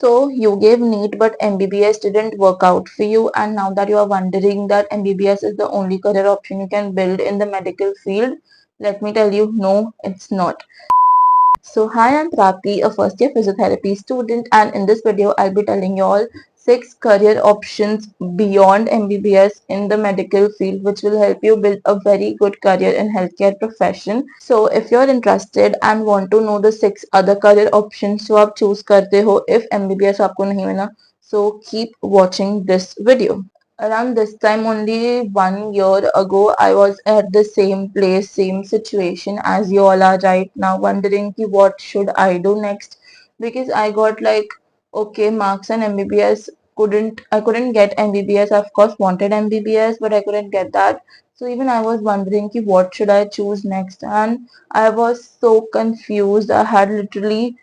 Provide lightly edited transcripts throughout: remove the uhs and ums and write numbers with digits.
So you gave NEET, but MBBS didn't work out for you, and now that you are wondering that MBBS is the only career option you can build in the medical field, let me tell you, no, it's not. So hi, I'm Prapti, a first year physiotherapy student, and in this video I'll be telling you all 6 career options beyond MBBS in the medical field which will help you build a very good career in healthcare profession. So if you're interested and want to know the 6 other career options जो आप choose करते हो if MBBS आपको नहीं मिला, so keep watching this video. Around this time, only 1 year ago, I was at the same place, same situation as you all are right now, wondering ki what should I do next, because I got like okay marks and MBBS I couldn't get MBBS. I of course wanted MBBS, but I couldn't get that. So even I was wondering ki what should I choose next, and I was so confused. I had literally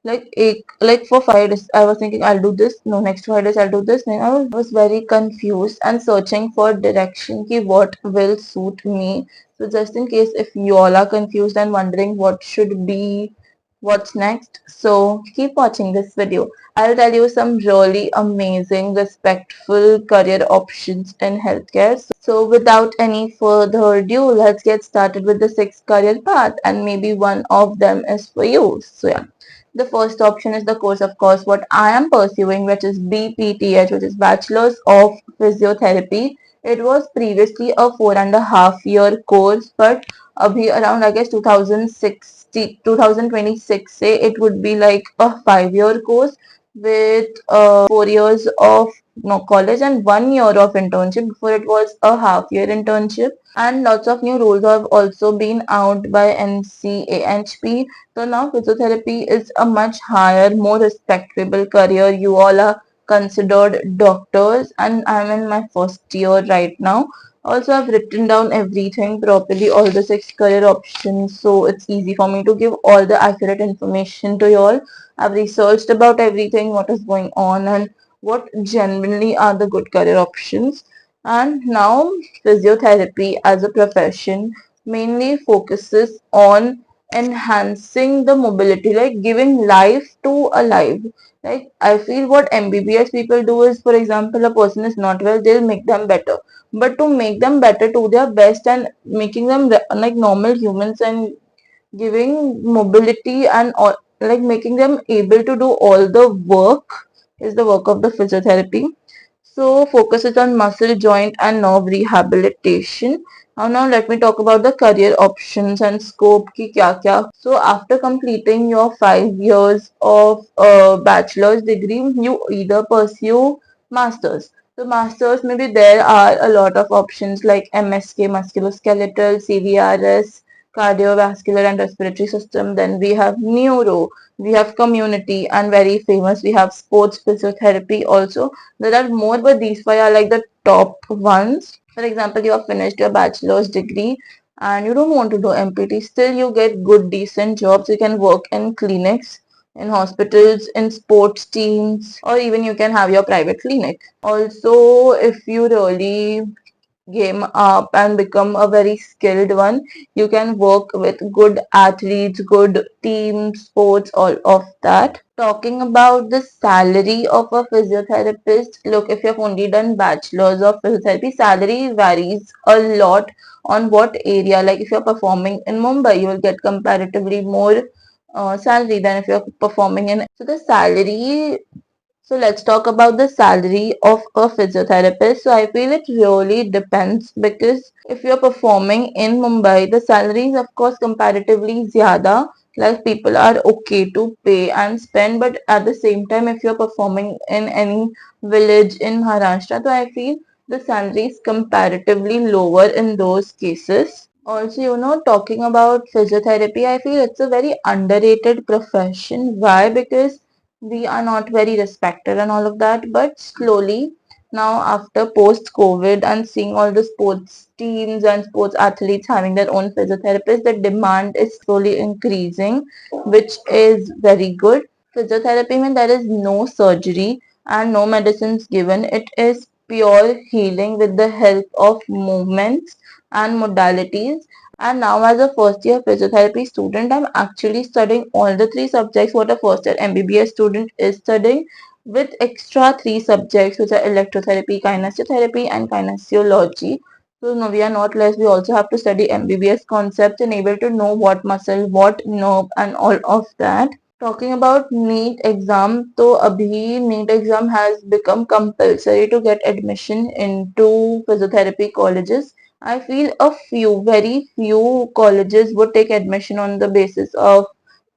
like for 5 days I was thinking I'll do this, no, next 5 days I'll do this. Then I was very confused and searching for direction ki what will suit me. So just in case if you all are confused and wondering what should be what's next, so keep watching this video. I'll tell you some really amazing respectful career options in healthcare. So without any further ado, let's get started with the 6 career path, and maybe one of them is for you. So yeah, the first option is the course, of course, what I am pursuing, which is BPTH, which is Bachelor's of Physiotherapy. It was previously a 4.5 year course, but abhi around I guess 2060, 2026 say it would be like a 5 year course with 4 years of no college and 1 year of internship. Before it was a half-year internship, and lots of new rules have also been out by NCAHP. So now physiotherapy is a much higher, more respectable career. You all are considered doctors, and I'm in my first year right now. Also, I've written down everything properly, all the 6 career options, so it's easy for me to give all the accurate information to you all. I've researched about everything, what is going on, and what genuinely are the good career options. And now, physiotherapy as a profession mainly focuses on enhancing the mobility, like giving life to a life. Like I feel what MBBS people do is, for example, a person is not well, they'll make them better. But to make them better to their best and making them like normal humans and giving mobility and all, like making them able to do all the work is the work of the physiotherapy. So focuses on muscle, joint and nerve rehabilitation. Now let me talk about the career options and scope ki kya kya. So after completing your 5 years of bachelor's degree, you either pursue masters. So masters, maybe there are a lot of options like MSK, musculoskeletal, CVRS, cardiovascular and respiratory system. Then we have neuro, we have community, and very famous we have sports physiotherapy also. There are more, but these 5 are like the top ones. For example, you have finished your bachelor's degree and you don't want to do MPT, still you get good decent jobs. You can work in clinics, in hospitals, in sports teams, or even you can have your private clinic. Also, if you really game up and become a very skilled one, you can work with good athletes, good team sports, all of that. Talking about the salary of a physiotherapist, look, if you've only done bachelor's of physiotherapy, salary varies a lot on what area. Like if you're performing in Mumbai, you will get comparatively more salary than if you're performing in. So the salary, so let's talk about the salary of a physiotherapist. So I feel it really depends, because if you're performing in Mumbai, the salary is of course comparatively zyada, like people are okay to pay and spend. But at the same time, if you're performing in any village in Maharashtra, so I feel the salary is comparatively lower in those cases. Also, talking about physiotherapy, I feel it's a very underrated profession. Why? Because we are not very respected and all of that. But slowly, now after post COVID and seeing all the sports teams and sports athletes having their own physiotherapists, the demand is slowly increasing, which is very good. Physiotherapy means there is no surgery and no medicines given. It is pure healing with the help of movements and modalities. And now as a first year physiotherapy student, I'm actually studying all the three subjects what a first year MBBS student is studying, with extra three subjects which are electrotherapy, kinesiotherapy and kinesiology. So no, we are not less. We also have to study MBBS concepts and able to know what muscle, what nerve and all of that. Talking about NEET exam, so abhi NEET exam has become compulsory to get admission into physiotherapy colleges. I feel a few, very few colleges would take admission on the basis of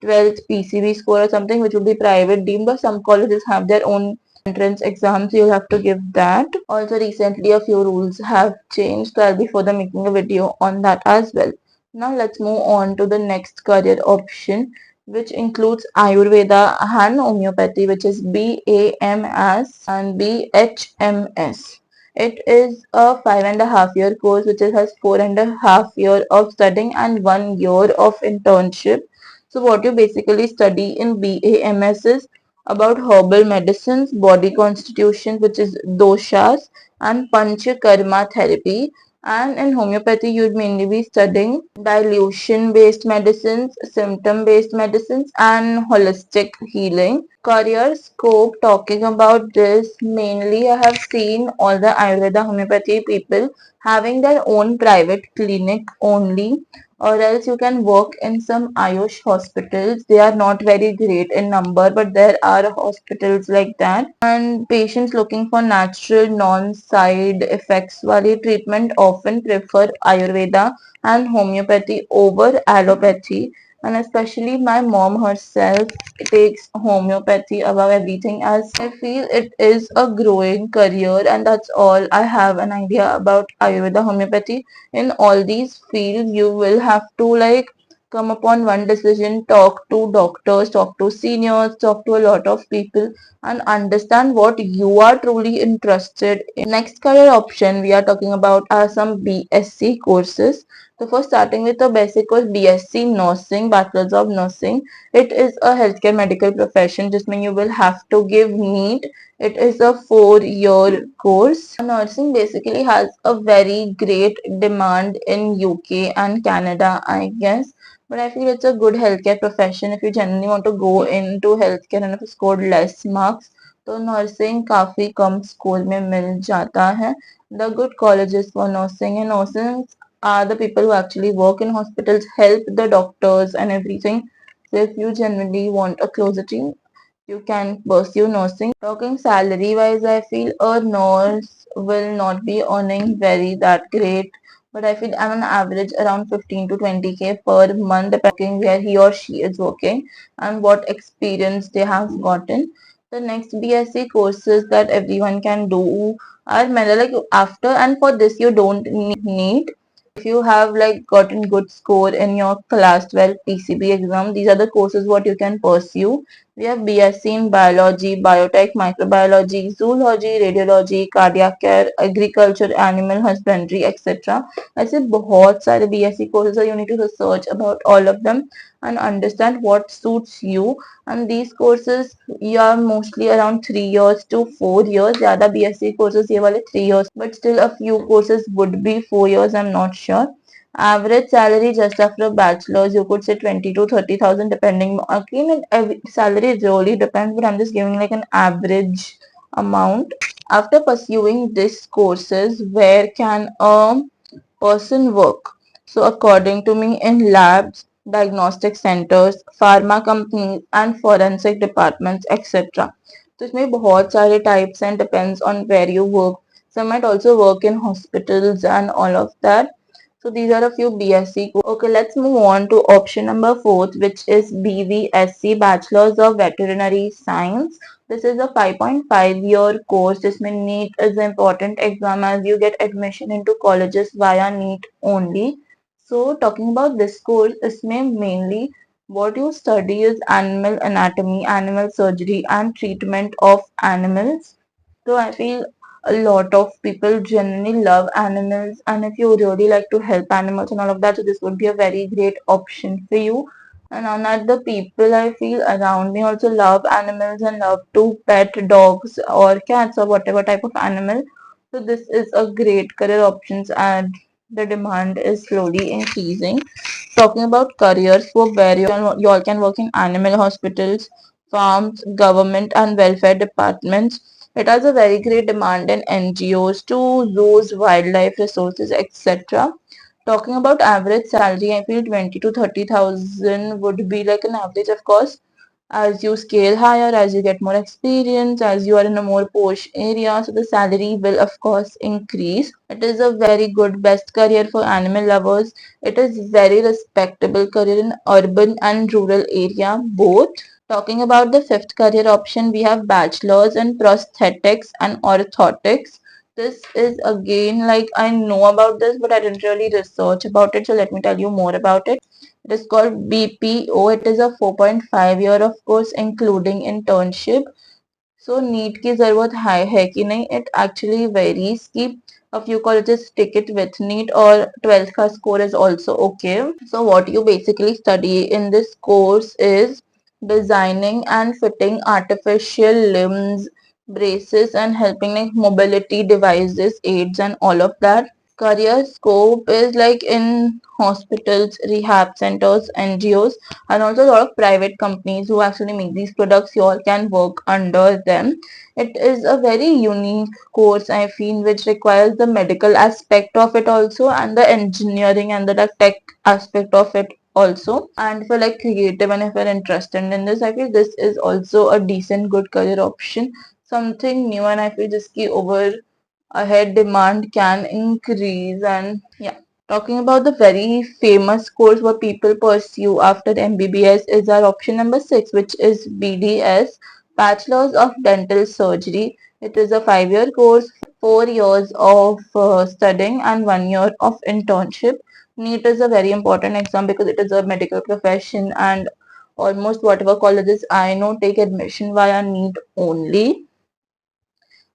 12th PCB score or something, which would be private deemed, but some colleges have their own entrance exams, so you'll have to give that. Also, recently a few rules have changed, so I'll be further making a video on that as well. Now let's move on to the next career option, which includes Ayurveda and homeopathy, which is BAMS and BHMS. It is a 5.5 year course which has 4.5 years of studying and 1 year of internship. So what you basically study in BAMS is about herbal medicines, body constitution, which is doshas, and panchakarma therapy. And in homeopathy, you'd mainly be studying dilution based medicines, symptom based medicines, and holistic healing. Career scope, talking about this, mainly I have seen all the Ayurveda homeopathy people having their own private clinic only, or else you can work in some Ayush hospitals. They are not very great in number, but there are hospitals like that. And patients looking for natural, non-side effects wali treatment often prefer Ayurveda and homeopathy over allopathy. And especially my mom herself takes homeopathy above everything, as I feel it is a growing career, and that's all I have an idea about Ayurveda homeopathy. In all these fields you will have to like come upon one decision, talk to doctors, talk to seniors, talk to a lot of people and understand what you are truly interested in. Next career option we are talking about are some BSc courses. So first starting with the basic course, BSc nursing, bachelor's of nursing. It is a healthcare medical profession just mean you will have to give NEET. It is a 4 year course. Nursing basically has a very great demand in UK and Canada, I guess. But I feel it's a good healthcare profession if you genuinely want to go into healthcare and if you scored less marks. तो nursing काफी कम score में मिल जाता है. The good colleges for nursing, and nurses are the people who actually work in hospitals, help the doctors and everything. So if you genuinely want a closer team, you can pursue nursing. Talking salary wise, I feel a nurse will not be earning very that great, but I feel on an average around 15 to 20K per month, depending where he or she is working and what experience they have gotten. The next BSc courses that everyone can do are like after, and for this you don't need. If you have like gotten good score in your class 12 PCB exam, these are the courses what you can pursue. We have BSc in biology, biotech, microbiology, zoology, radiology, cardiac care, agriculture, animal husbandry, etc. ऐसे बहुत सारे BSc courses are. You need to research about all of them and understand what suits you. And these courses you are mostly around 3 years to 4 years. ज़्यादा BSc courses ये वाले 3 years, but still a few courses would be 4 years. I'm not sure. Average salary just after a bachelor's, you could say 20 to 30,000 depending. Again, every salary really depends, but I'm just giving like an average amount. After pursuing these courses, where can a person work? So according to me, in labs, diagnostic centers, pharma companies and forensic departments, etc. तो इसमें बहुत सारे types and depends on where you work. Some might also work in hospitals and all of that. So these are a few BSc. Okay, let's move on to option number 4, which is BVSC, Bachelor's of Veterinary Science. This is a 5.5 year course. This means NEET is an important exam as you get admission into colleges via NEET only. So talking about this course, इसमें mainly what you study is animal anatomy, animal surgery and treatment of animals. So I feel a lot of people genuinely love animals, and if you really like to help animals and all of that, so this would be a very great option for you. And another people I feel around me also love animals and love to pet dogs or cats or whatever type of animal. So this is a great career options, and the demand is slowly increasing. Talking about careers for where you all can work in animal hospitals, farms, government and welfare departments. It has a very great demand in NGOs to zoos, wildlife resources, etc. Talking about average salary, I feel 20 to 30,000 would be like an average, of course. As you scale higher, as you get more experience, as you are in a more posh area, so the salary will of course increase. It is a very good best career for animal lovers. It is very respectable career in urban and rural area both. Talking about the fifth career option, we have bachelor's in prosthetics and orthotics. This is again like I know about this, but I didn't really research about it. So let me tell you more about it. It is called BPO. It is a 4.5 year of course, including internship. So NEET की जरूरत है कि नहीं? It actually varies कि a few colleges stick it with NEET or 12th का score is also okay. So what you basically study in this course is designing and fitting artificial limbs, braces and helping like mobility devices, aids and all of that. Career scope is like in hospitals, rehab centers, NGOs, and also a lot of private companies who actually make these products. You all can work under them. It is a very unique course, I feel, which requires the medical aspect of it also, and the engineering and the tech aspect of it also. And if you're like creative and if you're interested in this, I feel this is also a decent, good career option. Something new, and I feel just ki over ahead demand can increase. And yeah, talking about the very famous course what people pursue after MBBS is our option number 6, which is BDS, Bachelor's of Dental Surgery. It is a 5 year course, 4 years of studying and 1 year of internship. NEET is a very important exam because it is a medical profession, and almost whatever colleges I know take admission via NEET only.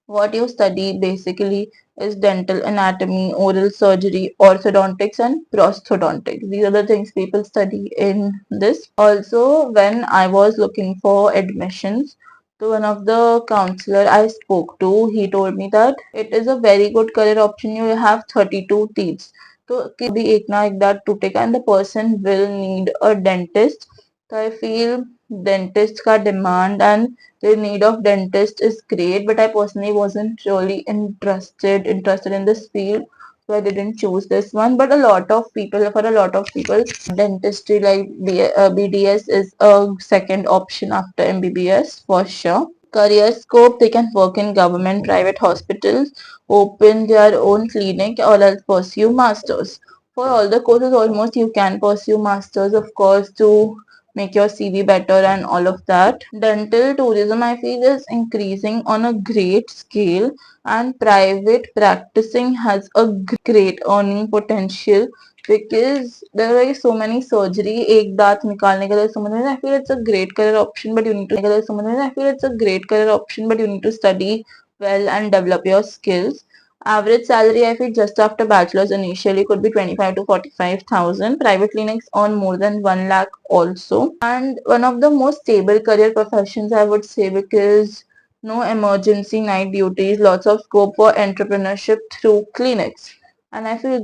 What you study basically is dental anatomy, oral surgery, orthodontics, and prosthodontics. These are the things people study in this. Also, when I was looking for admissions, to one of the counselor I spoke to, he told me that it is a very good career option. You have 32 teeth. So, be एक ना एक that टूटेगा and the person will need a dentist. So I feel dentist का demand and the need of dentist is great, but I personally wasn't really interested in this field, so I didn't choose this one. But for a lot of people, dentistry like BDS is a second option after MBBS for sure. Career scope, they can work in government, private hospitals, open their own clinic, or else pursue masters. For all the courses, almost you can pursue masters, of course, to make your CV better and all of that. Dental tourism, I feel, is increasing on a great scale, and private practicing has a great earning potential because there are like so many surgery एक दांत निकालने के लिए समझ I feel it's a great career option, but you need to समझ I feel it's a great career option, but you need to study well and develop your skills. Average salary, I feel, just after bachelor's initially could be 25 to 45,000. Private clinics earn more than 1 lakh also. And one of the most stable career professions, I would say, because no emergency night duties, lots of scope for entrepreneurship through clinics. And I feel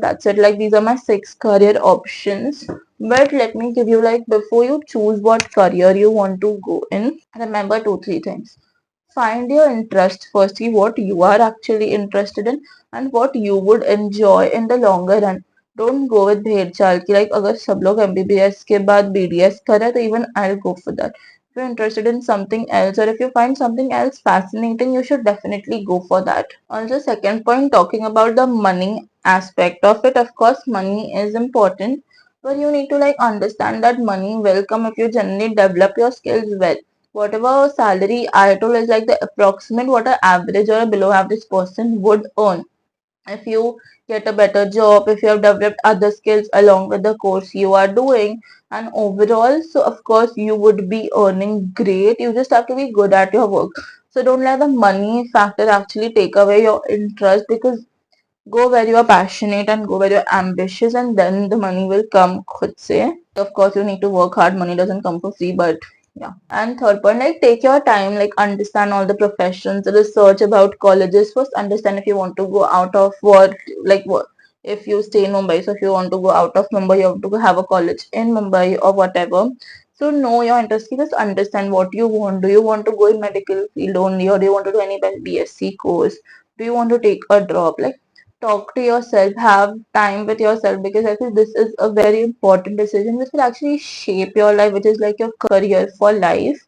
that's it. Like, these are my 6 career options. But let me give you, like, before you choose what career you want to go in, remember 3 things. Find your interest firstly, what you are actually interested in and what you would enjoy in the longer run. Don't go with भेड़ चाल की like अगर सब लोग MBBS के बाद BDS कर रहे हैं तो even I'll go for that. If you're interested in something else or if you find something else fascinating, you should definitely go for that. Also, second point, talking about the money aspect of it, of course money is important, but you need to like understand that money will come if you generally develop your skills well. Whatever salary I told is like the approximate what an average or a below average person would earn. If you get a better job, if you have developed other skills along with the course you are doing, and overall, so of course you would be earning great. You just have to be good at your work. So don't let the money factor actually take away your interest, because go where you are passionate and go where you're ambitious, and then the money will come khud se. Of course, you need to work hard. Money doesn't come for free, but yeah. And third point, like take your time, like understand all the professions, research about colleges. First, understand if you want to go out of what, like what. if you stay in Mumbai. So if you want to go out of Mumbai, you have to have a college in Mumbai or whatever. So know your interest. Just understand what you want. Do you want to go in medical field only, or do you want to do any BSc course? Do you want to take a drop? Like, talk to yourself, have time with yourself, because I feel this is a very important decision which will actually shape your life, which is like your career for life.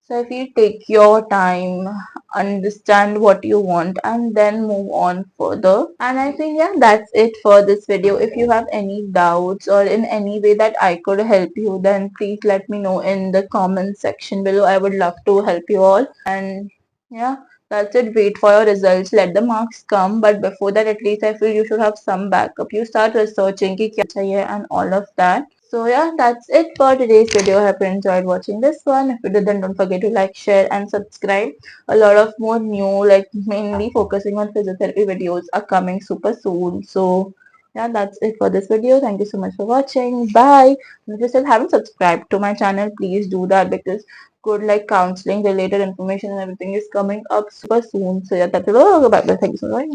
So if you take your time, understand what you want, and then move on further. And I think, yeah, that's it for this video. If you have any doubts or in any way that I could help you, then please let me know in the comment section below. I would love to help you all. And yeah, that's it. Wait for your results. Let the marks come. But before that, at least I feel you should have some backup. You start researching ki kya chahiye and all of that. So yeah, that's it for today's video. I hope you enjoyed watching this one. If you did, then don't forget to like, share, and subscribe. A lot of more new, like mainly focusing on physiotherapy videos are coming super soon. So yeah, that's it for this video. Thank you so much for watching. Bye. And if you still haven't subscribed to my channel, please do that, because good like counseling related information and everything is coming up super soon. So yeah, that's it. Bye bye. Thank you so much.